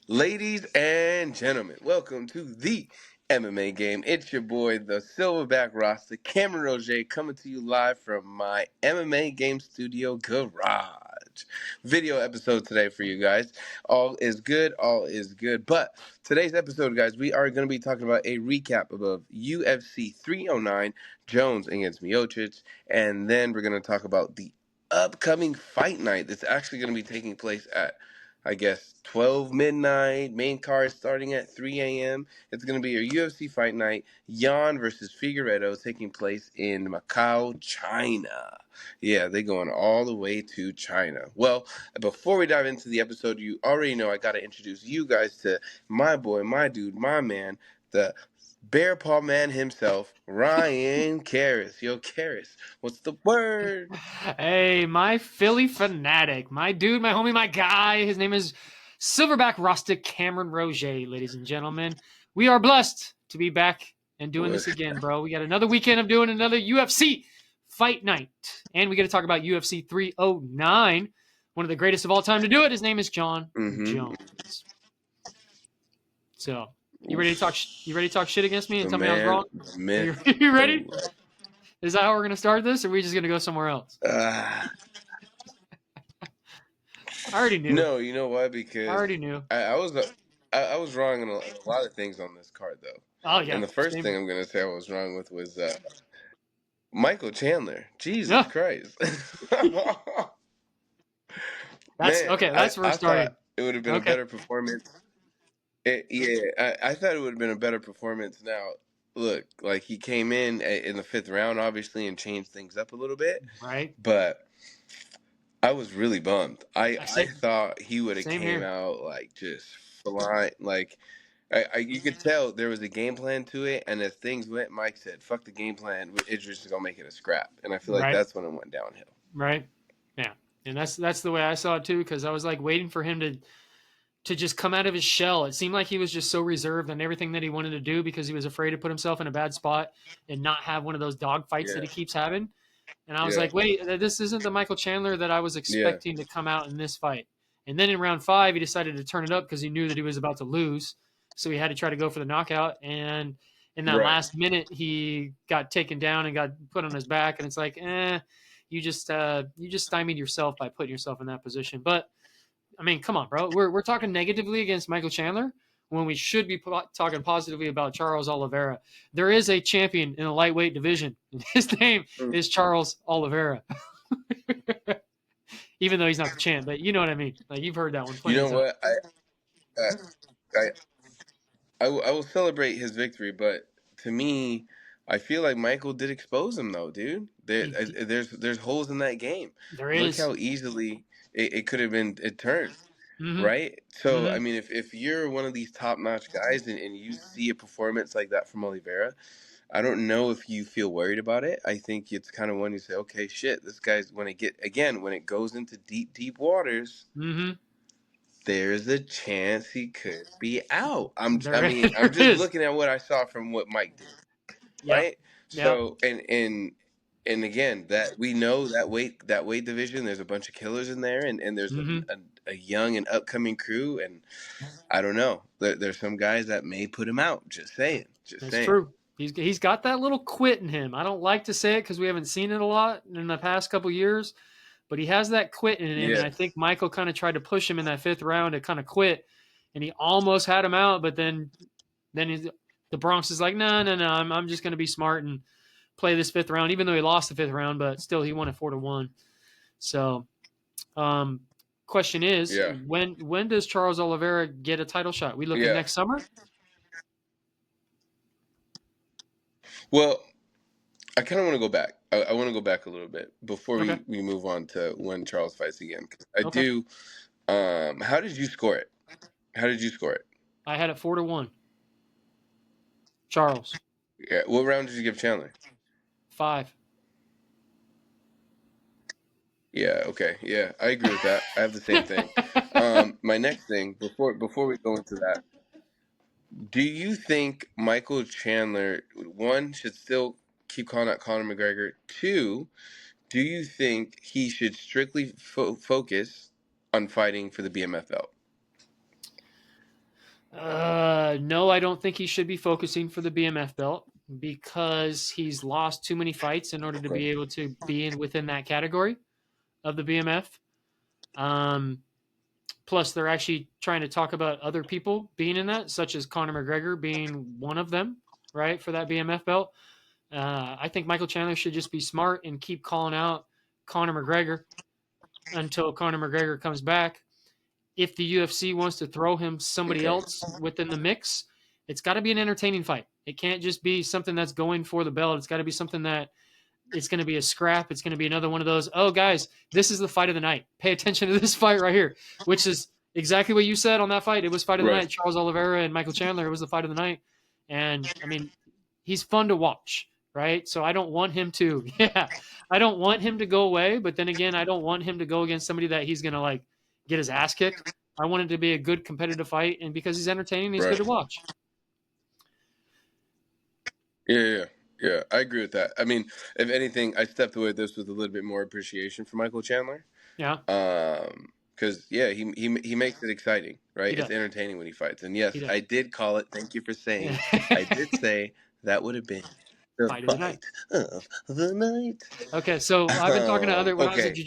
Ladies and gentlemen, welcome to the MMA game. It's your boy, the Silverback Roster, Cameron Roget, coming to you live from my MMA game studio garage. Video episode today for you guys. All is good, all is good. But today's episode, guys, we are going to be talking about a recap of UFC 309, Jones against Miocic, and then we're going to talk about the upcoming fight night that's actually going to be taking place at I guess 12 midnight. Main card starting at 3 a.m. It's going to be your UFC fight night. Xiaonan versus Figueiredo taking place in Macao, China. Yeah, they're going all the way to China. Well, before we dive into the episode, you already know I got to introduce you guys to my boy, my dude, my man, the Bear Paw Man himself, Ryan Cariss. Yo, Cariss, what's the word? Hey, my Philly fanatic, my dude, my homie, my guy. His name is Silverback Rustic Cameron Roget, ladies and gentlemen. We are blessed to be back and doing this again, bro. We got another weekend of doing another UFC fight night. And we get to talk about UFC 309, one of the greatest of all time to do it. His name is John Jones. So, you ready to talk shit against me and tell me I was wrong? You ready? Is that how we're going to start this, or are we just going to go somewhere else? I already knew. No, you know why? Because I already knew. I was wrong on a lot of things on this card, though. Oh, yeah. And the first thing I'm going to say I was wrong with was Michael Chandler. Jesus Christ. That's where we're starting. It would have been a better performance. I thought it would have been a better performance. Now, look, like he came in the fifth round, obviously, and changed things up a little bit. Right. But I was really bummed. I thought he would have came out like just flying. Like you could tell there was a game plan to it, and as things went, Mike said, "Fuck the game plan. We're just gonna make it a scrap." And I feel like that's when it went downhill. Right. Yeah, and that's the way I saw it too, because I was like waiting for him to just come out of his shell. It seemed like he was just so reserved on everything that he wanted to do because he was afraid to put himself in a bad spot and not have one of those dog fights that he keeps having. And I was like, wait, this isn't the Michael Chandler that I was expecting to come out in this fight. And then in round 5, he decided to turn it up because he knew that he was about to lose. So he had to try to go for the knockout. And in that last minute, he got taken down and got put on his back. And it's like, you just stymied yourself by putting yourself in that position. But, I mean, come on, bro. We're talking negatively against Michael Chandler when we should be talking positively about Charles Oliveira. There is a champion in the lightweight division. His name is Charles Oliveira. Even though he's not the champ, but you know what I mean. Like, you've heard that one. You know what? I will celebrate his victory, but to me, I feel like Michael did expose him, though, dude. There's holes in that game. There is. Look how easily it could have been turned. Right? So, I mean, if you're one of these top-notch guys and you see a performance like that from Oliveira, I don't know if you feel worried about it. I think it's kind of when you say, okay, shit, this guy's, when it goes into deep waters, there's a chance he could be out. I'm just looking at what I saw from what Mike did. Right? So, and again, that we know that weight division, there's a bunch of killers in there, and there's a young and upcoming crew, and I don't know. There's some guys that may put him out. Just saying. That's true. He's got that little quit in him. I don't like to say it because we haven't seen it a lot in the past couple of years, but he has that quit in him, and I think Michael kind of tried to push him in that 5th round to kind of quit, and he almost had him out, but then the Bronx is like, no, I'm just going to be smart and play this 5th round, even though he lost the 5th round, but still he won it 4-1. So, question is, when does Charles Oliveira get a title shot? We looking next summer? Well, I kind of want to go back. I want to go back a little bit before we move on to when Charles fights again. I do. How did you score it? I had it 4-1. Charles. Yeah. What round did you give Chandler? 5. Yeah. Okay. Yeah, I agree with that. I have the same thing. My next thing before we go into that, do you think Michael Chandler, one, should still keep calling out Conor McGregor? 2, do you think he should strictly focus on fighting for the BMF belt? No, I don't think he should be focusing for the BMF belt because he's lost too many fights in order to be able to be within that category of the BMF. Plus, they're actually trying to talk about other people being in that, such as Conor McGregor being one of them, right, for that BMF belt. I think Michael Chandler should just be smart and keep calling out Conor McGregor until Conor McGregor comes back. If the UFC wants to throw him somebody else within the mix, it's got to be an entertaining fight. It can't just be something that's going for the belt. It's got to be something that it's going to be a scrap. It's going to be another one of those, oh, guys, this is the fight of the night. Pay attention to this fight right here, which is exactly what you said on that fight. It was fight of the night. Charles Oliveira and Michael Chandler, it was the fight of the night. And, I mean, he's fun to watch, right? So I don't want him to, I don't want him to go away. But then again, I don't want him to go against somebody that he's going to, like, get his ass kicked. I want it to be a good competitive fight. And because he's entertaining, he's good to watch. Yeah, I agree with that. I mean, if anything, I stepped away this with a little bit more appreciation for Michael Chandler. Yeah. Because he makes it exciting, right? It's entertaining when he fights. And yes, I did call it. Thank you for saying. I did say that would have been the fight of the night. Okay, so I've been talking to other.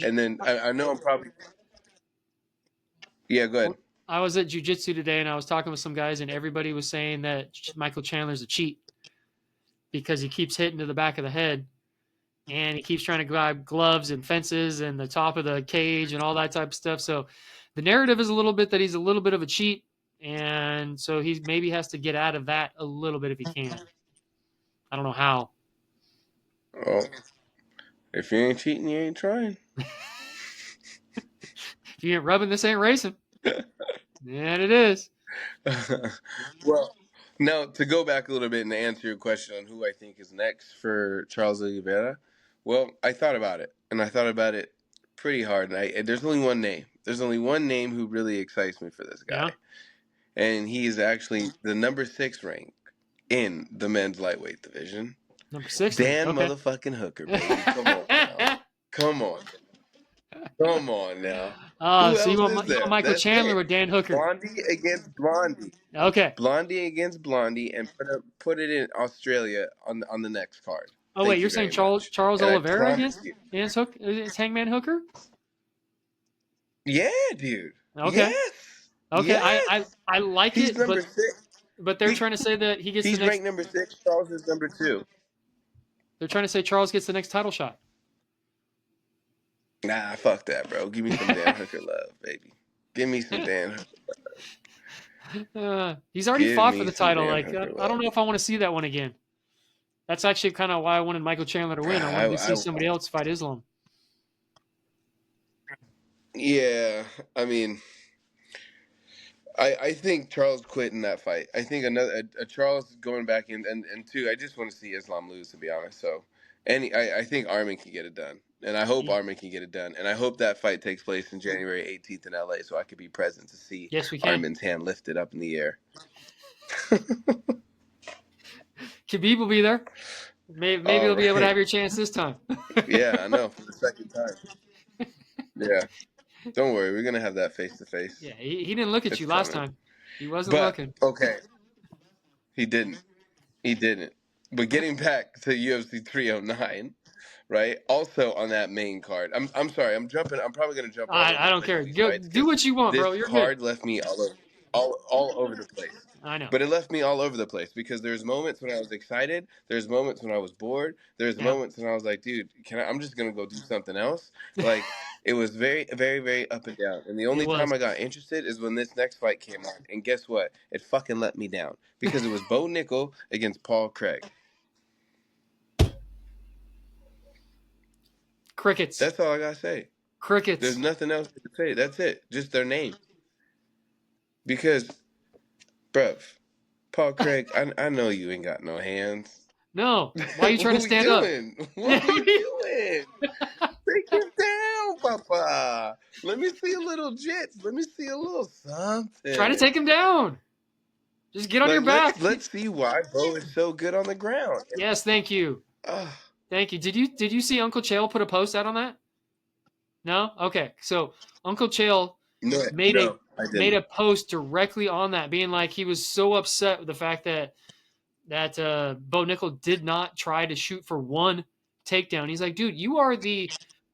And then I know I'm probably. Yeah, go ahead. I was at jiu-jitsu today, and I was talking with some guys, and everybody was saying that Michael Chandler's a cheat because he keeps hitting to the back of the head, and he keeps trying to grab gloves and fences and the top of the cage and all that type of stuff. So the narrative is a little bit that he's a little bit of a cheat, and so he maybe has to get out of that a little bit if he can. I don't know how. Oh, if you ain't cheating, you ain't trying. If you ain't rubbing, this ain't racing. And it is. Well, now to go back a little bit and to answer your question on who I think is next for Charles Oliveira, well, I thought about it, and I thought about it pretty hard. And there's only one name. There's only one name who really excites me for this guy, and he is actually the number 6 rank in the men's lightweight division. Number 6, Dan motherfucking Hooker, baby. Come on now. Come on. Come on now. So you want Michael Chandler or Dan Hooker? Blondie against Blondie. Okay. Blondie against Blondie, and put it in Australia on the next card. Oh, wait, you're saying Charles Oliveira against Hangman Hooker? Yeah, dude. Okay. Yes. Okay, yes. I like He's it, number 6. But they're trying to say that he gets. He's ranked number 6. Charles is number 2. They're trying to say Charles gets the next title shot. Nah, fuck that, bro. Give me some Dan Hooker love, baby. Give me some Dan Hooker love. He's already fought for the title. Like, I don't know if I want to see that one again. That's actually kind of why I wanted Michael Chandler to win. I wanted to see somebody else fight Islam. Yeah, I mean, I think Charles quit in that fight. I think a Charles going back in, and two, I just want to see Islam lose, to be honest. So, I think Arman can get it done. And I hope Arman can get it done. And I hope that fight takes place in January 18th in LA so I could be present to see Arman's hand lifted up in the air. Khabib will be there. Maybe you'll be able to have your chance this time. Yeah, I know. For the second time. Yeah. Don't worry. We're going to have that face-to-face. Yeah, he didn't look at you last time. He wasn't looking. Okay. He didn't. But getting back to UFC 309... right. Also on that main card, I'm sorry. I'm jumping. I'm probably gonna jump. I don't care. Do what you want, bro. Your card left me all over the place. I know. But it left me all over the place because there's moments when I was excited. There's moments when I was bored. There's moments when I was like, dude, I'm just gonna go do something else. Like it was very, very, very up and down. And the only time I got interested is when this next fight came on. And guess what? It fucking let me down because it was Bo Nickel against Paul Craig. Crickets. That's all I gotta say. Crickets. There's nothing else to say. That's it. Just their name. Because, bruv, Paul Craig, I know you ain't got no hands. No. Why are you trying to stand up? What are you doing? Take him down, Papa. Let me see a little jits. Let me see a little something. Try to take him down. Just get on your back. Let's see why Bo is so good on the ground. Yes, thank you. Thank you. Did you see Uncle Chael put a post out on that? No? Okay. So Uncle Chael made I made didn't. a post directly on that, being like he was so upset with the fact that Bo Nickel did not try to shoot for one takedown. He's like, dude, you are the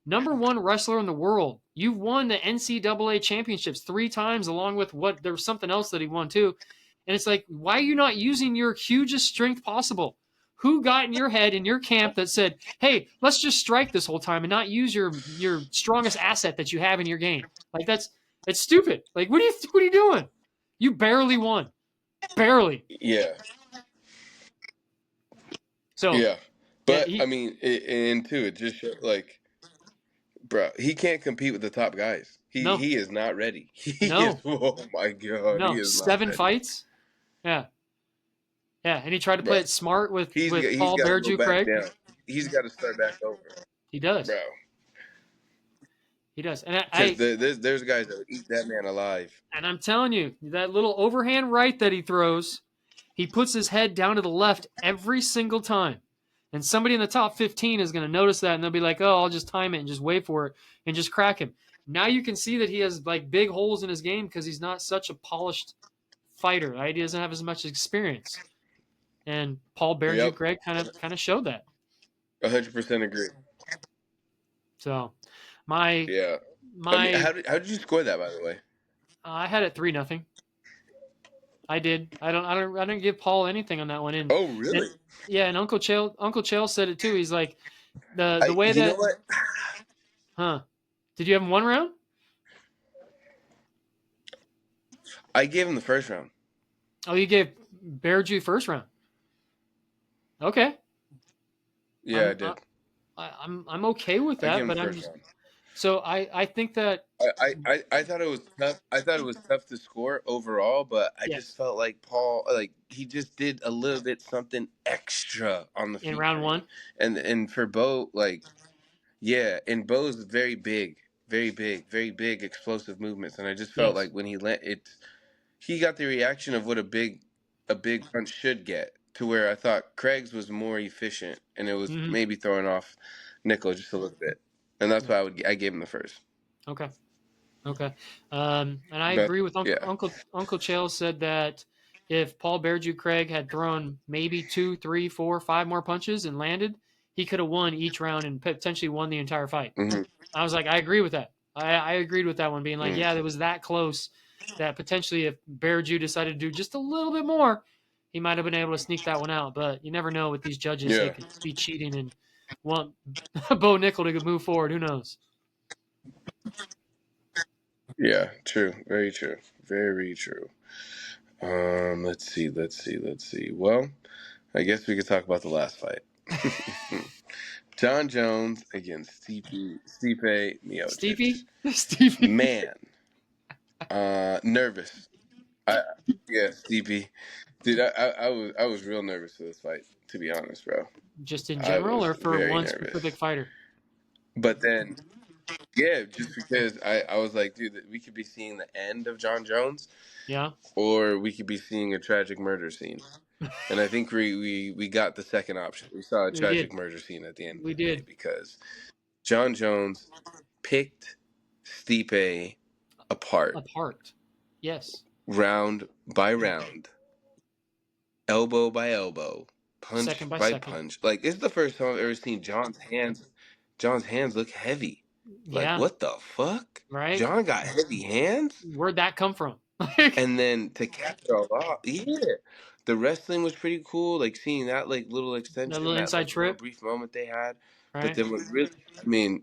number one wrestler in the world. You've won the NCAA championships 3 times, along with what there was something else that he won too. And it's like, why are you not using your hugest strength possible? Who got in your head in your camp that said, hey, let's just strike this whole time and not use your strongest asset that you have in your game? Like it's stupid. Like what are you doing? You barely won. Barely. Yeah, So yeah. yeah, But I mean, and too, it just showed, like, bro, he can't compete with the top guys. no, He is not ready. He is. no, Oh my god, he no. is not 7 ready, fights. Yeah, yeah. And he tried to bro. play it smart with He's Paul got to go Bearju back Craig. down. He's got to start back over, He does. bro. He does. And Because there's guys that would eat that man alive. I'm telling you, that little overhand right that he throws, he puts his head down to the left every single time. And somebody in the top 15 is going to notice that, and they'll be like, oh, I'll just time it and just wait for it and just crack him. Now you can see that he has like big holes in his game because he's not such a polished fighter, right? He doesn't have as much experience. And Paul Bearju Yep, Craig kind of showed that. 100% agree. So my Yeah. I mean, my how did you score that, by the way? I had it 3-0. I did. I don't give Paul anything on that one. Oh, And really? yeah, and Uncle Chael said it too. He's like the way You know that what? Did you have him 1 round? I gave him the first round. Oh, you gave Bearju first round. Okay. Yeah, I did. I'm okay with I gave that, him but the I'm first just round. so I think that I thought it was tough. I thought it was tough to score overall, but I just yes, felt like Paul, like he just did a little bit something extra on the in feet round for me. 1. And for Bo, like, yeah, and Bo's very big, very big explosive movements, and I just felt Yes. like when he got the reaction of what a big punch should get, to where I thought Craig's was more efficient, and it was Mhm. maybe throwing off Nickel just a little bit, and that's Yeah. why I gave him the first. Okay. Okay. And I But agree with yeah. Uncle Chael said that if Paul Bearju Craig had thrown maybe 2, 3, 4, 5 more punches and landed, he could have won each round and potentially won the entire fight. Mm-hmm. I was like, I agree with that. I agreed with that one, being like, Mm. yeah, it was that close that potentially if Bearju decided to do just a little bit more, he might have been able to sneak that one out. But you never know with these judges; they Yeah. could be cheating and want Bo Nickel to move forward. Who knows? Yeah. True. Very true. Very true. Let's see. Well, I guess we could talk about the last fight. John Jones against Stipe Miocic. Stevie, Stevie. Man, nervous. I Yeah, Stipe. Dude, I was real nervous for this fight, to be honest, bro. Just in I general, was or for very one nervous. specific fighter? But then, yeah, just because I was like, dude, we could be seeing the end of John Jones, Yeah, or we could be seeing a tragic murder scene. And I think we got the second option. We saw a we did. tragic murder scene at the end of We the day did. because John Jones picked Stipe apart, Apart. Yes. round by round, elbow by elbow, punch Second by by second. punch. Like, this is the first time I've ever seen John's hands. John's hands look heavy. Like, Yeah. what the fuck? Right. John got heavy hands? Where'd that come from? Like And then to cap it all off, yeah, the wrestling was pretty cool. Like, seeing that like little that extension, little that inside like little trip, brief moment they had. But right? then I mean,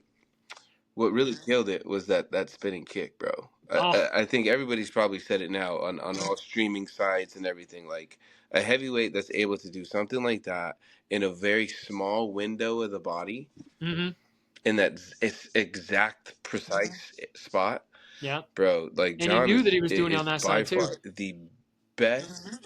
what really killed it was that spinning kick, bro. Oh, I think everybody's probably said it now on all streaming sites and everything. Like, a heavyweight that's able to do something like that in a very small window of the body, mm-hmm. in that exact precise spot, Yeah. bro. Like, And he John knew that he was doing it is on that by side far too. the best.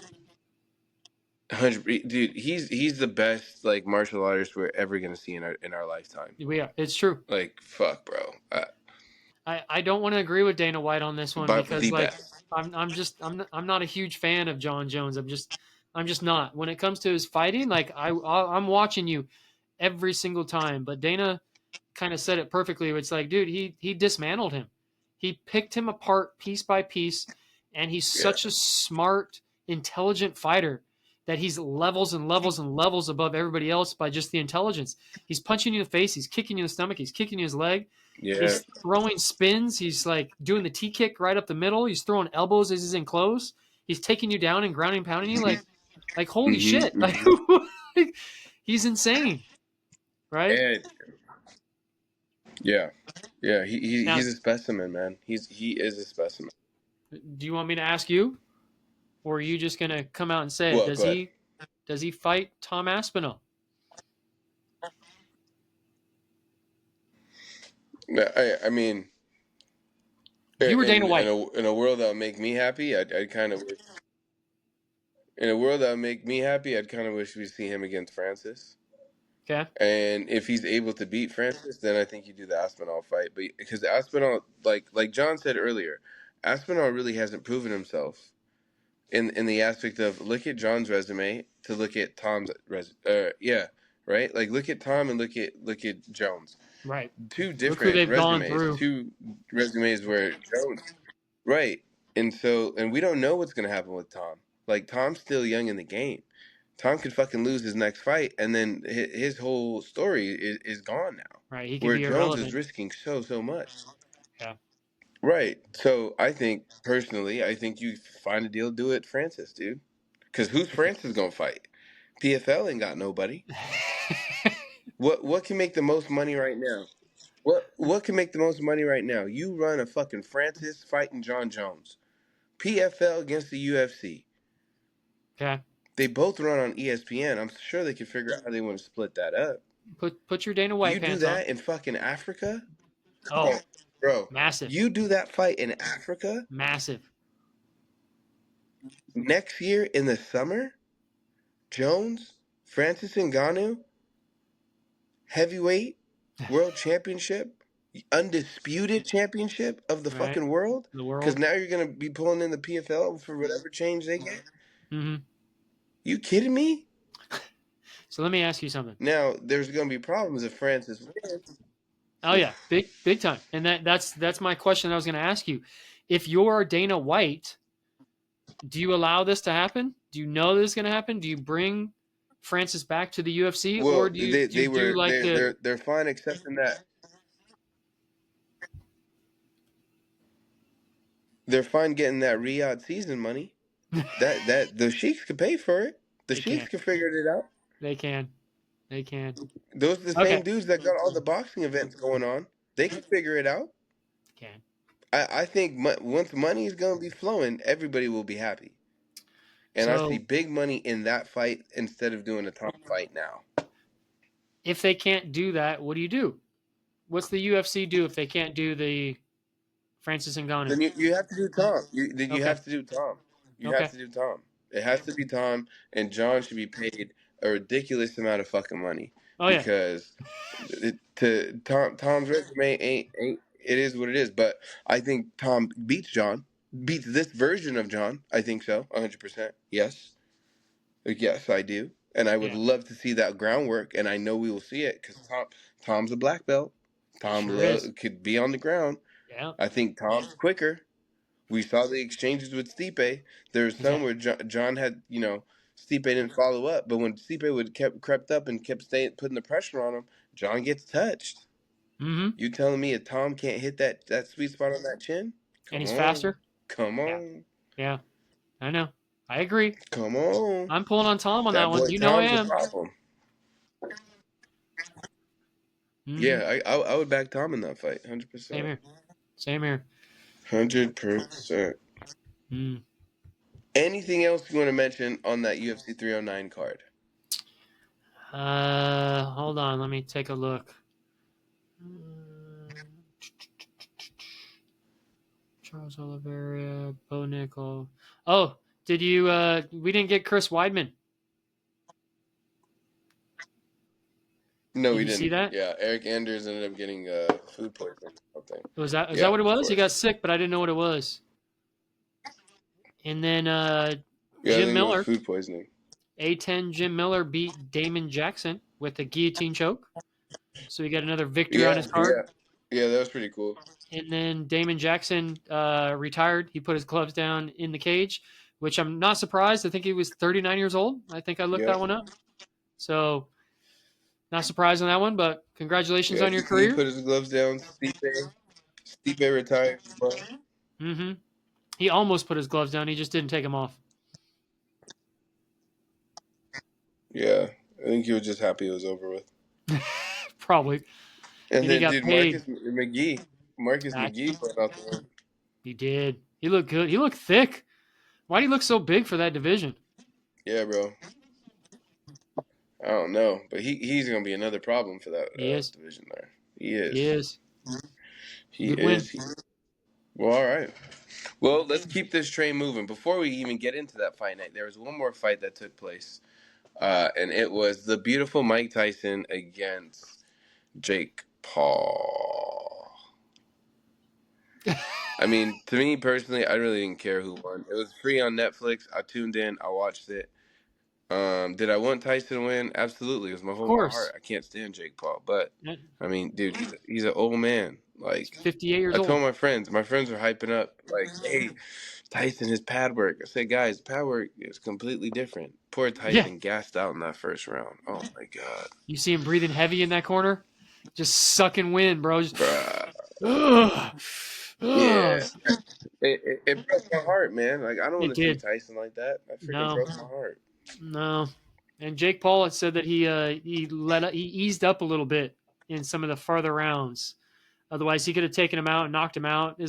100, dude. He's the best like martial artist we're ever gonna see in our lifetime. We are. It's true. Like, fuck, bro. I don't want to agree with Dana White on this one By because the like best. I'm not a huge fan of John Jones. I'm just not. When it comes to his fighting, like I'm watching you every single time. But Dana kind of said it perfectly. It's like, dude, he dismantled him. He picked him apart piece by piece, and he's such a smart, intelligent fighter that he's levels and levels and levels above everybody else by just the intelligence. He's punching you in the face, he's kicking you in the stomach, he's kicking you in his leg, he's throwing spins, he's like doing the T kick right up the middle, he's throwing elbows as he's in close, he's taking you down and grounding, pounding you like holy shit, like he's insane, right? And yeah, Now, he's a specimen, man. He is a specimen. do you want me to ask you, or are you just gonna come out and say it? Well, go ahead. Does he fight Tom Aspinall? I mean, If you were Dana White, in a world that would make me happy, I'd kind of wish. In a world that would make me happy, I'd kind of wish we see him against Francis. okay, And if he's able to beat Francis, then I think you do the Aspinall fight. But because Aspinall, like John said earlier, Aspinall really hasn't proven himself in the aspect of look at John's resume to look at Tom's right. Like look at Tom and look at Jones. right. Two Look who different they've gone resumes. through. Two resumes where Jones, right. And we don't know what's gonna happen with Tom. Like Tom's still young in the game. Tom could fucking lose his next fight, and then his whole story is gone now. Right, he could Where be Jones irrelevant. is risking so much. Yeah. Right. So I think personally, you find a deal, do it, Francis, dude. Because who's Francis gonna fight? PFL ain't got nobody. What can make the most money right now? What can make the most money right now? You run a fucking Francis fighting John Jones. PFL against the UFC. Okay. They both run on ESPN. I'm sure they can figure out how they want to split that up. Put your Dana White You do pants that on. in fucking Africa? Oh, bro. massive. You do that fight in Africa Massive. next year in the summer? Jones, Francis Ngannou, heavyweight world championship, undisputed championship of the Right. fucking world. The world. Because now you're gonna be pulling in the PFL for whatever change they get. Mm-hmm. You kidding me? So let me ask you something. Now there's gonna be problems if Francis wins. Oh yeah, big time. And that's my question I was going to ask you. If you're Dana White, do you allow this to happen? Do you know this is going to happen? Do you bring Francis back to the UFC, Well, or do you do like they're fine accepting that. They're fine getting that Riyadh season money. that the Sheiks could pay for it. The Sheiks can figure it out. They can. Those are the same dudes that got all the boxing events going on. They can figure it out. Can. I think once money is going to be flowing, everybody will be happy. And I see big money in that fight instead of doing a Tom fight now. If they can't do that, what do you do? What's the UFC do if they can't do the Francis Ngannou? Then you have to do Tom. You have to do Tom. You have to do Tom. It has to be Tom, and John should be paid a ridiculous amount of fucking money. Oh yeah. Because Tom's resume ain't it is what it is. But I think Tom beats John, beats this version of John. I think so, 100%. Yes, I do, and I would love to see that groundwork, and I know we will see it because Tom's a black belt. Tom could be on the ground. Yeah. I think Tom's quicker. We saw the exchanges with Stipe. There's some where John had, Stipe didn't follow up, but when Stipe would crept up and kept putting the pressure on him, John gets touched. Mm-hmm. You telling me a Tom can't hit that sweet spot on that chin? And he's faster? Come on. Yeah. I know. I agree. Come on. I'm pulling on Tom on that one. You know I am. Problem. Mm-hmm. Yeah, I would back Tom in that fight, 100%. Same here. 100%. Mm. Anything else you want to mention on that UFC 309 card? Hold on. Let me take a look. Charles Oliveira, Bo Nickel. Oh, did you? We didn't get Chris Weidman. No, we didn't. See that? Yeah, Eric Anders ended up getting food poisoning or something. Is that what it was? He got sick, but I didn't know what it was. And then Jim Miller. Food poisoning. A10 Jim Miller beat Damon Jackson with a guillotine choke. So he got another victory on his card. Yeah, that was pretty cool. And then Damon Jackson retired. He put his gloves down in the cage, which I'm not surprised. I think he was 39 years old. I think I looked Yep. that one up. So not surprised on that one, but congratulations Yeah, on your he career. put his gloves down. Stipe retired. Mm-hmm. He almost put his gloves down. He just didn't take them off. Yeah, I think he was just happy it was over with. Probably. And And he then, got dude, paid. Marcus That's McGee put out the one. He did. He looked good. He looked thick. Why do he look so big for that division? Yeah, bro. I don't know, but he's gonna be another problem for that He is. division there. He is. He is. He Good win. is. Well, all right. Well, let's keep this train moving. Before we even get into that fight night, there was one more fight that took place, and it was the beautiful Mike Tyson against Jake Paul. I mean, to me personally, I really didn't care who won. It was free on Netflix. I tuned in. I watched it. Did I want Tyson to win? Absolutely. It was my Of whole my course. heart. I can't stand Jake Paul, but Yeah, I mean, dude, he's an old man. he's Like 58 years I old. told my friends were hyping up like, "Hey, Tyson, his pad work." I said, "Guys, pad work is completely different." Poor Yeah. Tyson gassed out in that first round. Oh my god, You see him breathing heavy in that corner? Just sucking wind, bro. Just, bruh. ugh. Ugh. Yeah, it broke my heart, man. Like I don't It want to see did. Tyson like that. That freaking No. broke my heart. No. And Jake Paul had said that he eased up a little bit in some of the farther rounds. Otherwise, he could have taken him out and knocked him out.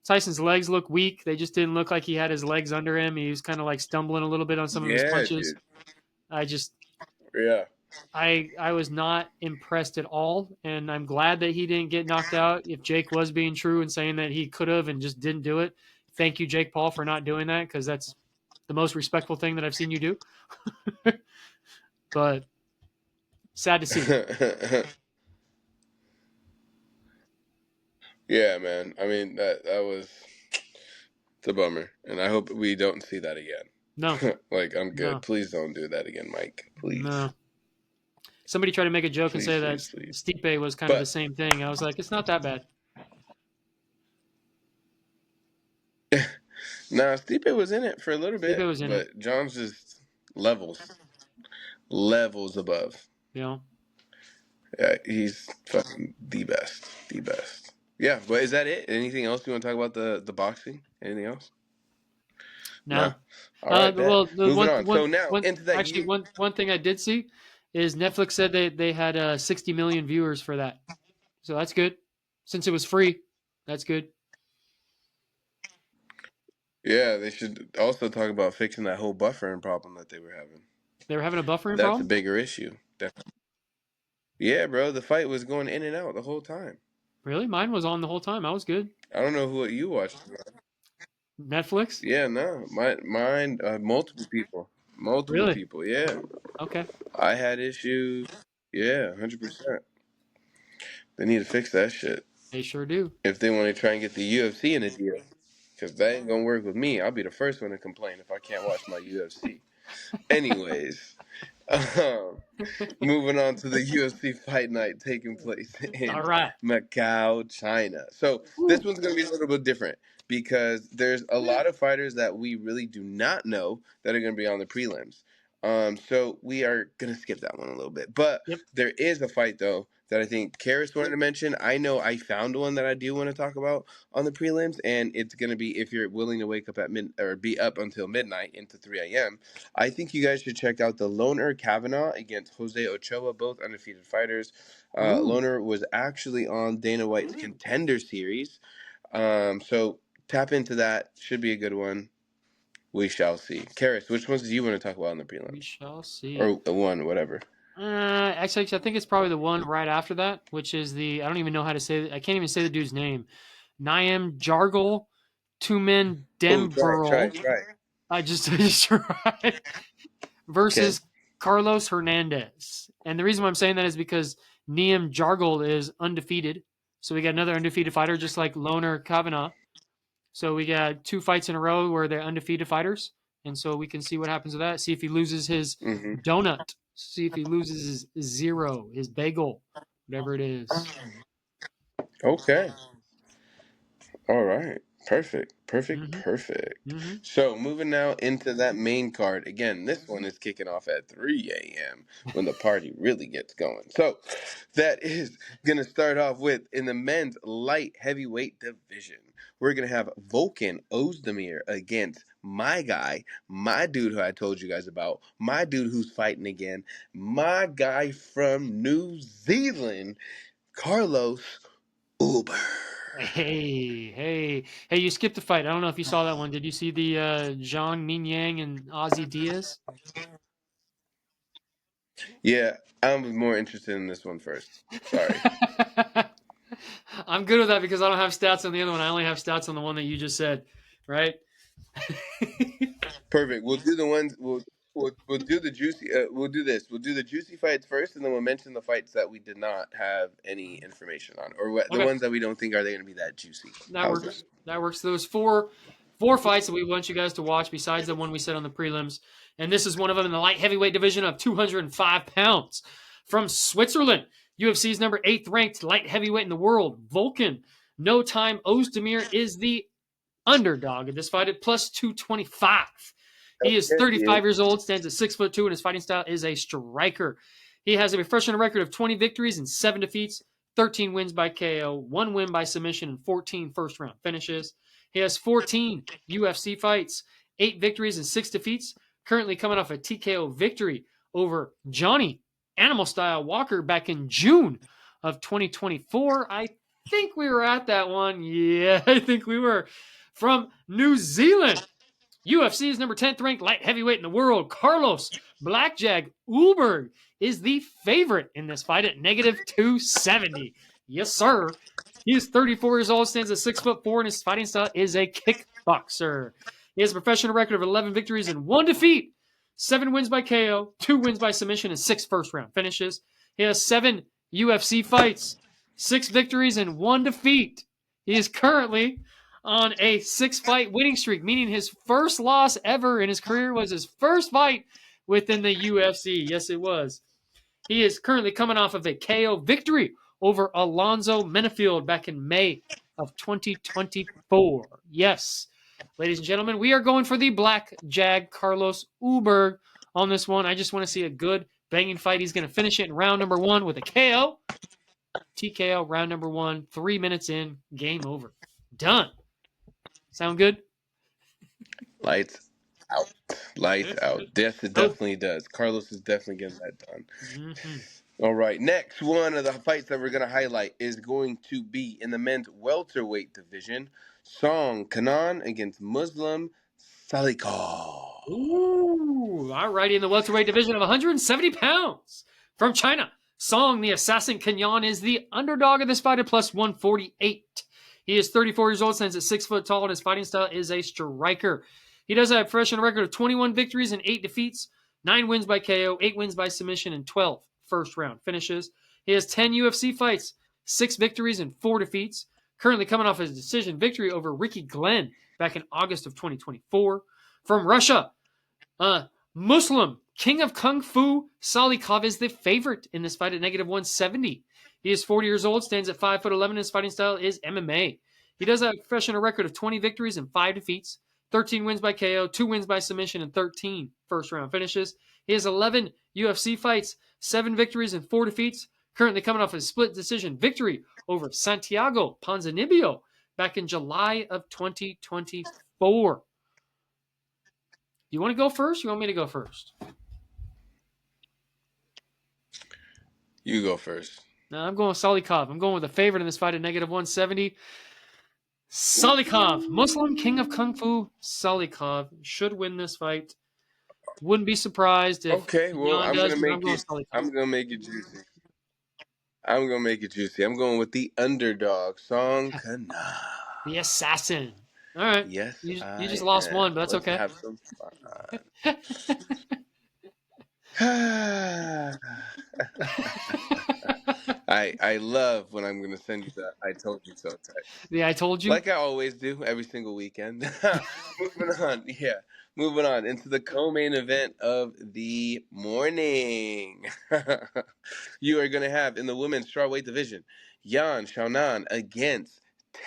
Tyson's legs look weak. They just didn't look like he had his legs under him. He was kind of like stumbling a little bit on some of his Yeah, punches. dude. I just Yeah. I was not impressed at all, and I'm glad that he didn't get knocked out. If Jake was being true and saying that he could have and just didn't do it, thank you, Jake Paul, for not doing that, because that's the most respectful thing that I've seen you do. But sad to see. Yeah, man. I mean that was it's a bummer, and I hope we don't see that No, again. Like I'm good. no, Please don't do that again, Mike. Please, no. Somebody tried to make a joke and please, say that please, please. Stipe was kind of the But same thing. I was like, it's not that bad. nah, Stipe was in it for a little Stipe bit, was in it, but John's just levels above. you know. Yeah, he's fucking the best. Yeah, but is that it? Anything else you want to talk about the boxing? Anything else? No. No. All right, bet. Well, the Moving on. So now into that actually one thing I did see is Netflix said they had 60 million viewers for that, so that's good. Since it was free, that's good. Yeah, they should also talk about fixing that whole buffering problem that they were having. They were having a buffering That's a problem. bigger issue. Yeah, bro, the fight was going in and out the whole time. Really, mine was on the whole time. I was good. I don't know who you watched. Netflix. Yeah, no, mine, multiple Really? people. Yeah, Okay. I had issues. Yeah, 100%. They need to fix that shit They sure do. if they want to try and get the UFC in a deal. Because that ain't gonna work with me. I'll be the first one to complain if I can't watch my UFC. Anyways, um, moving on to the UFC fight night taking place in All right. Macao, China. So this Woo. one's going to be a little bit different because there's a lot of fighters that we really do not know that are going to be on the prelims. So we are going to skip that one a little bit. But Yep. there is a fight, though, that I think Cariss wanted to mention. I know I found one that I do want to talk about on the prelims, and it's going to be if you're willing to wake up at or be up until midnight into 3 a.m. I think you guys should check out the Loner Kavanaugh against Jose Ochoa, both undefeated fighters. Ooh. Loner was actually on Dana White's Contender Series. So tap into that. Should be a good one. We shall see. Cariss, which ones do you want to talk about in the We prelims? shall see. Or one, whatever. Actually, I think it's probably the one right after that, which is I don't even know how to say it. I can't even say the dude's name. Niam Jargul, Tumen Oh, try. Demburl. I just tried. Okay. Versus Carlos Hernandez. And the reason why I'm saying that is because Niam Jargul is undefeated. So we got another undefeated fighter, just like Loner Kavanaugh. So we got 2 fights in a row where they're undefeated fighters. And so we can see what happens with that. See if he loses his Mm-hmm. donut. See if he loses his zero, his bagel, whatever it is. Okay. All right. Perfect. Mm-hmm. Mm-hmm. So moving now into that main card. Again, this one is kicking off at 3 a.m. when the party really gets going. So that is going to start off with in the men's light heavyweight division. We're going to have Volkan Ozdemir against my guy, my dude who I told you guys about, my dude who's fighting again, my guy from New Zealand, Carlos Ulberg. Hey! You skipped the fight. I don't know if you saw that one. Did you see the Zhang Mingyang and Ozzy Diaz? Yeah, I'm more interested in this one first. Sorry. I'm good with that because I don't have stats on the other one. I only have stats on the one that you just said, right? Perfect. We'll do the ones. We'll do the juicy. We'll do this. We'll do the juicy fights first, and then we'll mention the fights that we did not have any information on, or the Okay, ones that we don't think are they going to be that juicy. that How's works. that? That works. Those four fights that we want you guys to watch, besides the one we said on the prelims, and this is one of them in the light heavyweight division of 205 pounds from Switzerland. UFC's number 8th ranked light heavyweight in the world, Volkan. No time Ozdemir is the underdog in this fight at plus 225. He is Okay, yeah. 35 years old, stands at 6'2", and his fighting style is a striker. He has a professional record of 20 victories and 7 defeats, 13 wins by KO, 1 win by submission, and 14 first-round finishes. He has 14 UFC fights, 8 victories and 6 defeats, currently coming off a TKO victory over Johnny Animal Style Walker back in June of 2024. I think we were at that one. Yeah, I think we were. From New Zealand, UFC's number 10th ranked light heavyweight in the world, Carlos Blackjack Ulberg, is the favorite in this fight at negative 270. Yes, sir. He is 34 years old, stands at 6'4", and his fighting style is a kickboxer. He has a professional record of 11 victories and 1 defeat, 7 wins by KO, 2 wins by submission, and 6 first-round finishes. He has 7 UFC fights, 6 victories, and 1 defeat. He is currently on a 6-fight winning streak, meaning his first loss ever in his career was his first fight within the UFC. Yes, it was. He is currently coming off of a KO victory over Alonzo Menefield back in May of 2024. Yes, ladies and gentlemen, we are going for the Black Jag Carlos Ulberg on this one. I just want to see a good banging fight. He's going to finish it in round number 1 with a KO. TKO, round number 1, 3 minutes in, game over. Done. Sound good? Lights out. Lights out. Yes, it definitely does. Carlos is definitely getting that done. Mm-hmm. All right. Next one of the fights that we're going to highlight is going to be in the men's welterweight division. Kenan against Muslim Salikhov. Ooh, all righty. In the welterweight division of 170 pounds from China, Song the Assassin Kenan is the underdog of this fight at plus 148. He is 34 years old, stands at 6 foot tall, and his fighting style is a striker. He does have a professional record of 21 victories and 8 defeats, 9 wins by KO, 8 wins by submission, and 12 first-round finishes. He has 10 UFC fights, 6 victories and 4 defeats, currently coming off his decision victory over Ricci Glenn back in August of 2024. From Russia, Muslim King of Kung Fu Salikhov is the favorite in this fight at negative 170. He is 40 years old, stands at 5'11", and his fighting style is MMA. He does have a professional record of 20 victories and 5 defeats, 13 wins by KO, 2 wins by submission, and 13 first-round finishes. He has 11 UFC fights, 7 victories and 4 defeats, currently coming off a split decision victory over Santiago Ponzinibbio back in July of 2024. You want to go first? You want me to go first? You go first. No, I'm going with Salikhov. I'm going with the favorite in this fight at negative 170. Salikhov, Muslim King of Kung Fu Salikhov, should win this fight. Wouldn't be surprised if Okay, well, Kenan does, but I'm going with Salikhov. I'm gonna make it juicy. I'm gonna make it juicy. I'm going with the underdog, Kenan. The assassin. All right. Yes, you just lost one, but that's Let's okay. have some fun. I love when I'm gonna send you that I told you so text. Yeah, I told you. Like I always do every single weekend. Moving on into the co-main event of the morning. You are gonna have in the women's strawweight division, Xiaonan against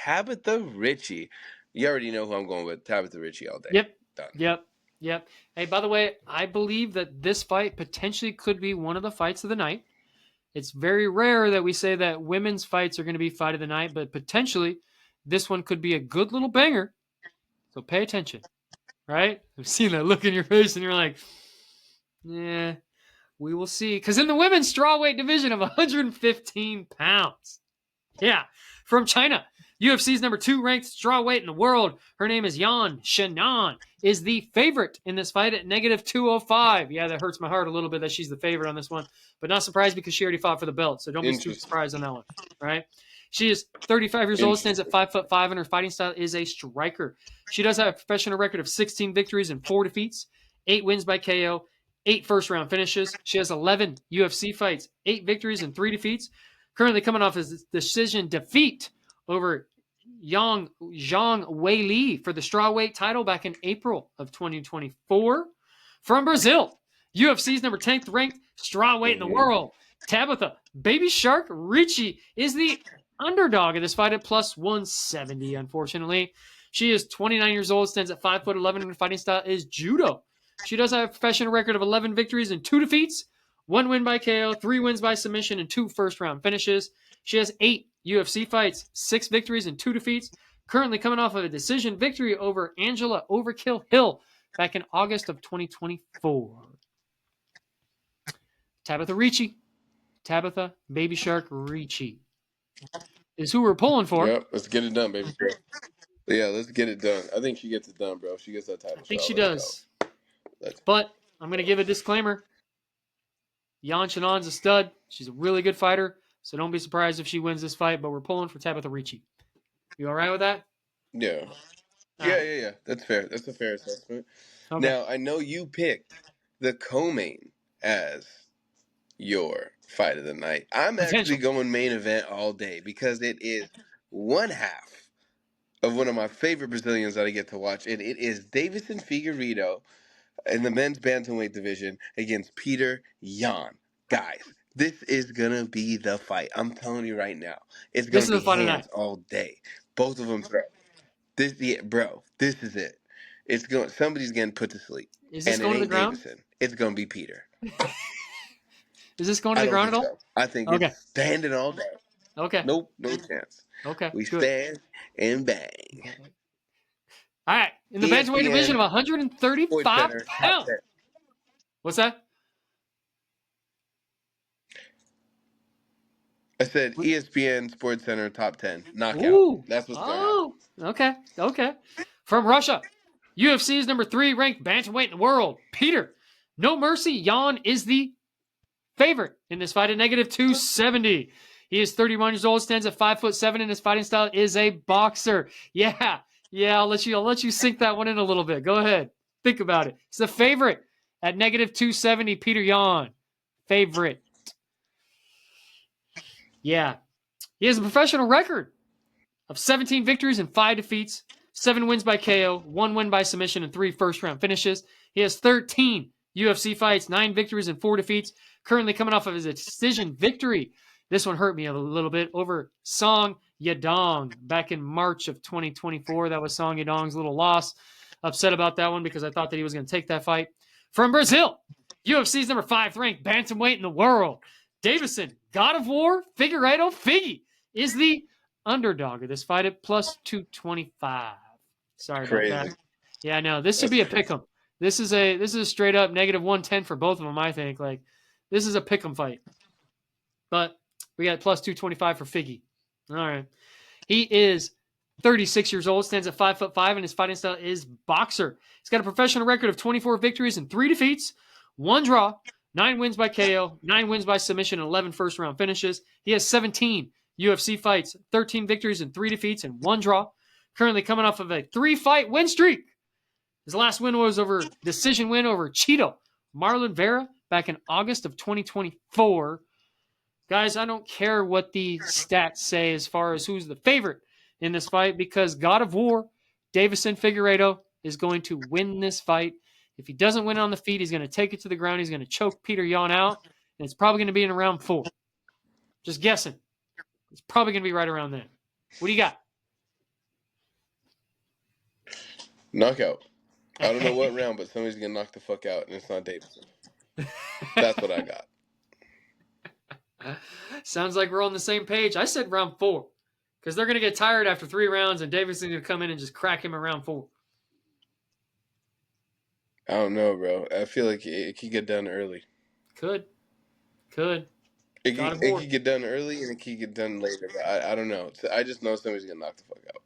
Tabatha Ricci. You already know who I'm going with. Tabatha Ricci all day. Yep. Done. Yep. Hey, by the way, I believe that this fight potentially could be one of the fights of the night. It's very rare that we say that women's fights are going to be fight of the night, but potentially this one could be a good little banger. So pay attention, right? I've seen that look in your face and you're like, yeah, we will see. Because in the women's strawweight division of 115 pounds, yeah, from China, UFC's number 2 ranked strawweight in the world. Her name is Xiaonan, is the favorite in this fight at negative 205. Yeah, that hurts my heart a little bit that she's the favorite on this one, but not surprised because she already fought for the belt, so don't be too surprised on that one, right? She is 35 years old, stands at 5'5", and her fighting style is a striker. She does have a professional record of 16 victories and 4 defeats, 8 wins by KO, 8 first-round finishes. She has 11 UFC fights, 8 victories and 3 defeats. Currently coming off his decision defeat over Zhang Weili for the strawweight title back in April of 2024. From Brazil, UFC's number 10th ranked strawweight in the world, Tabatha Baby Shark Ricci is the underdog of this fight at plus 170, unfortunately. She is 29 years old, stands at 5'11", and her fighting style is judo. She does have a professional record of 11 victories and 2 defeats, 1 win by KO, 3 wins by submission, and 2 first-round finishes. She has 8 UFC fights, 6 victories, and 2 defeats. Currently coming off of a decision victory over Angela Overkill Hill back in August of 2024. Tabatha Ricci. Tabatha Baby Shark Ricci is who we're pulling for. Yep, let's get it done, baby. Yeah, let's get it done. I think she gets it done, bro. She gets that title. I think she does. But I'm going to give a disclaimer. Xiaonan's a stud. She's a really good fighter, so don't be surprised if she wins this fight, but we're pulling for Tabatha Ricci. You all right with that? Yeah. Yeah. That's fair. That's a fair assessment. Okay. Now, I know you picked the co-main as your fight of the night. I'm actually going main event all day because it is one half of one of my favorite Brazilians that I get to watch, and it is Devison Figueiredo in the men's bantamweight division against Petr Yan. Guys, this is going to be the fight. I'm telling you right now. It's going to be hands all day. Both of them throw. This is it. It's going. Somebody's getting put to sleep. Is this going to the ground? Devison. It's going to be Petr. Is this going to the ground at all? So. I think it's standing all day. Okay. Nope, no chance. Okay. We stand and bang. All right. In the bantamweight division of 135 pounds. What's that? I said ESPN Sports Center top 10 knockout. Ooh. That's what's going on. Okay. From Russia, UFC's number 3 ranked bantamweight in the world, Petr No Mercy Yan is the favorite in this fight at negative 270. He is 31 years old, stands at 5'7", and his fighting style is a boxer. Yeah. I'll let you sink that one in a little bit. Go ahead, think about it. It's the favorite at negative 270. Petr Yan, favorite. Yeah, he has a professional record of 17 victories and 5 defeats, 7 wins by KO, 1 win by submission, and 3 first-round finishes. He has 13 UFC fights, 9 victories, and 4 defeats. Currently coming off of his decision victory. This one hurt me a little bit over Song Yadong back in March of 2024. That was Song Yadong's little loss. Upset about that one because I thought that he was going to take that fight. From Brazil, UFC's number 5 ranked bantamweight in the world, Devison, God of War, Figueiredo, Figgy is the underdog of this fight at plus 225. Sorry about that. Yeah, no, this should be a pick'em. This is a straight up negative 110 for both of them, I think. Like, this is a pick'em fight. But we got plus 225 for Figgy. All right. He is 36 years old, stands at 5'5", and his fighting style is boxer. He's got a professional record of 24 victories and 3 defeats, 1 draw, 9 wins by KO, 9 wins by submission, and 11 first-round finishes. He has 17 UFC fights, 13 victories and 3 defeats, and 1 draw. Currently coming off of a 3-fight win streak. His last win was decision win over Cheeto Marlon Vera back in August of 2024. Guys, I don't care what the stats say as far as who's the favorite in this fight because God of War, Davison Figueiredo, is going to win this fight. If he doesn't win on the feet, he's going to take it to the ground. He's going to choke Petr Yan out, and it's probably going to be in round 4. Just guessing. It's probably going to be right around there. What do you got? Knockout. I don't know what round, but somebody's gonna knock the fuck out, and it's not Deiveson. That's what I got. Sounds like we're on the same page. I said round 4 because they're going to get tired after 3 rounds, and Davison's going to come in and just crack him in round 4. I don't know, bro. I feel like it could get done early. Could. It could get done early, and it could get done later. But I don't know. I just know somebody's gonna knock the fuck out.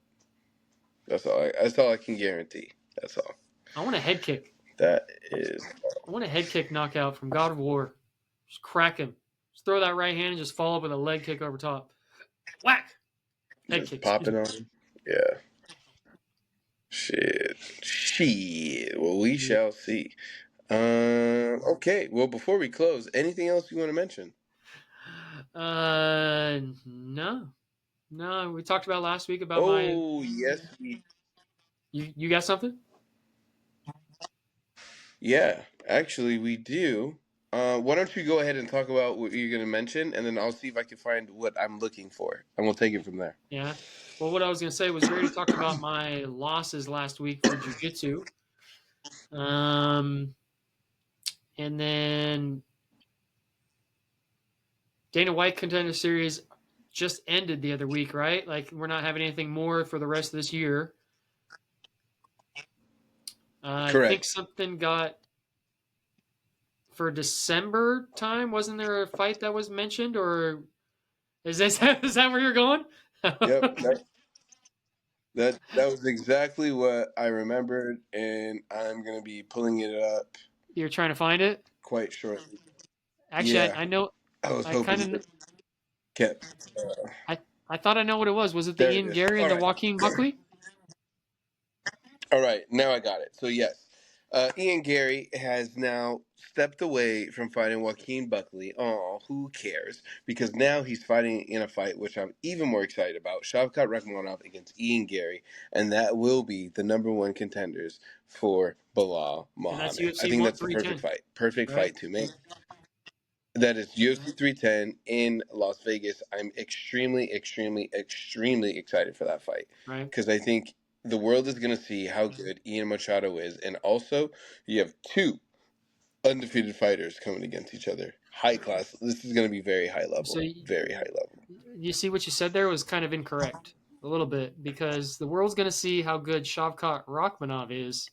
That's all I can guarantee. That's all. I want a head kick. That is. I want a head kick knockout from God of War. Just crack him. Just throw that right hand and just follow up with a leg kick over top. Whack! Head kick. Popping on him. Yeah. Shit. Well, we shall see. Okay. Well, before we close, anything else you want to mention? No. We talked about last week about yes. You got something? Yeah, actually, we do. Why don't you go ahead and talk about what you're going to mention, and then I'll see if I can find what I'm looking for, and we'll take it from there. Yeah. Well, what I was going to say was we already talked about my losses last week for jiu-jitsu. And then Dana White Contender Series just ended the other week, right? Like, we're not having anything more for the rest of this year. Correct. I think something got for December time. Wasn't there a fight that was mentioned, or is that where you're going? Yep. That was exactly what I remembered, and I'm going to be pulling it up. You're trying to find it? Quite shortly. Actually, yeah. I know. I was hoping it kept. I thought I know what it was. Was it the Ian Gary and the Joaquin Buckley? All right, now I got it. So yes, Ian Gary has now stepped away from fighting Joaquin Buckley. Oh, who cares? Because now he's fighting in a fight which I'm even more excited about: Shavkat Rakhmonov against Ian Gary, and that will be the #1 contenders for Belal Muhammad. I think that's the perfect fight. Perfect fight to make. That is UFC 310 in Las Vegas. I'm extremely, extremely, extremely excited for that fight. Right. Because I think the world is going to see how good Ian Machado is. And also, you have 2 undefeated fighters coming against each other. High class. This is going to be very high level. So very high level. You see what you said there was kind of incorrect. A little bit. Because the world's going to see how good Shavkat Rakhmonov is.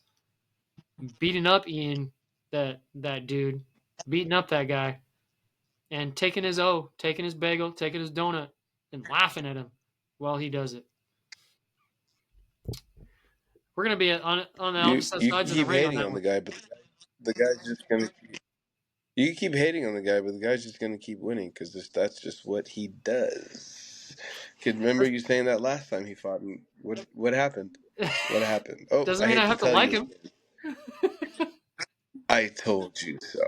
Beating up Ian, that dude. Beating up that guy. And taking his bagel, taking his donut, and laughing at him while he does it. We're going to be on the opposite sides of the ring. You keep hating on the guy, but the guy's just going to... You keep hating on the guy, but the guy's just going to keep winning because that's just what he does. Kid, remember you saying that last time he fought? And what happened? What happened? Oh, doesn't mean I have to like him. I told you so.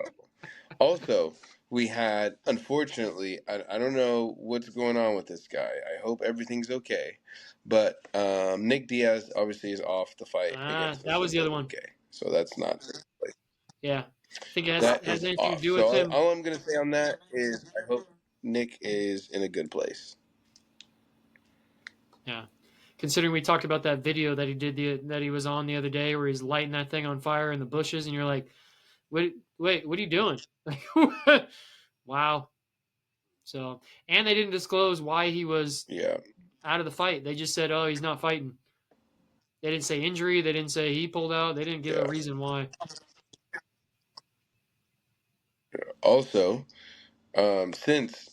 Also, we had, unfortunately, I don't know what's going on with this guy. I hope everything's okay. But Nick Diaz obviously is off the fight. That was the other one. Okay, so that's not. Yeah. I think it has anything to do with him. All I'm going to say on that is I hope Nick is in a good place. Yeah. Considering we talked about that video that he did that he was on the other day where he's lighting that thing on fire in the bushes, and you're like, wait, what are you doing? Wow. So, and they didn't disclose why he was out of the fight. They just said, oh, he's not fighting. They didn't say injury. They didn't say he pulled out. They didn't give a reason why. Also, since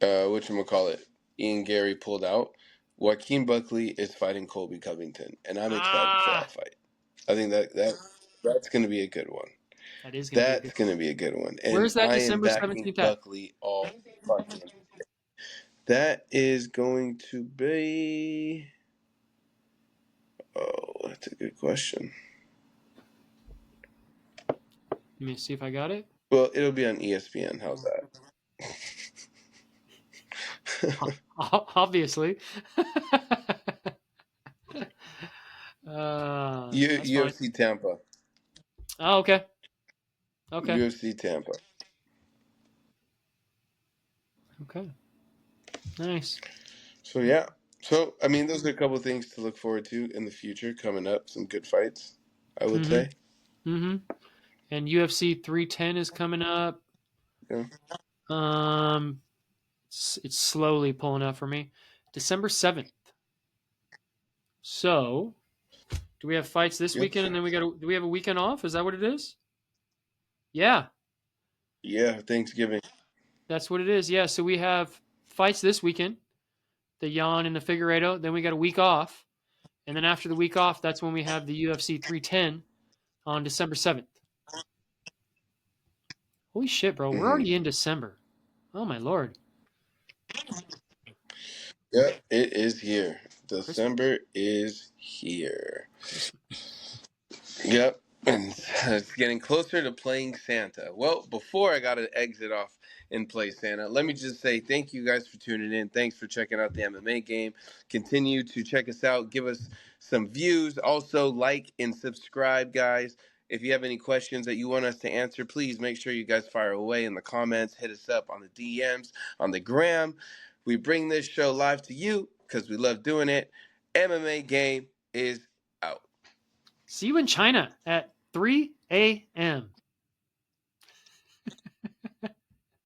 whatchamacallit, Ian Gary pulled out, Joaquin Buckley is fighting Colby Covington, and I'm excited for that fight. I think that's going to be a good one. That's going to be a good one. And where's that December 17th at? Buckley all fucking. That is going to be. Oh, that's a good question. Let me see if I got it. Well, it'll be on ESPN. How's that? Obviously. UFC Tampa. Oh, okay. Okay. UFC Tampa. Okay. Nice. So yeah, So, I mean, those are a couple things to look forward to in the future coming up. Some good fights, I would say. Mm-hmm. And UFC 310 is coming up. Yeah. It's slowly pulling up for me. December 7th. So, do we have fights this Yep. weekend and then do we have a weekend off? Is that what it is? Yeah, Yeah, Thanksgiving. that's what it is. Yeah, so we have fights this weekend, the Jan and the Figueiredo. Then we got a week off. And then after the week off, that's when we have the UFC 310 on December 7th. Holy shit, bro. We're Mm-hmm. already in December. Oh, my Lord. Yep, it is here. Christmas. December is here. Christmas. Yep. And it's getting closer to playing Santa. Well, before I got to exit off and play Santa, let me just say thank you guys for tuning in. Thanks for checking out the MMA game. Continue to check us out. Give us some views. Also, like and subscribe, guys. If you have any questions that you want us to answer, please make sure you guys fire away in the comments. Hit us up on the DMs, on the gram. We bring this show live to you because we love doing it. MMA game is out. See you in China at 3 a.m.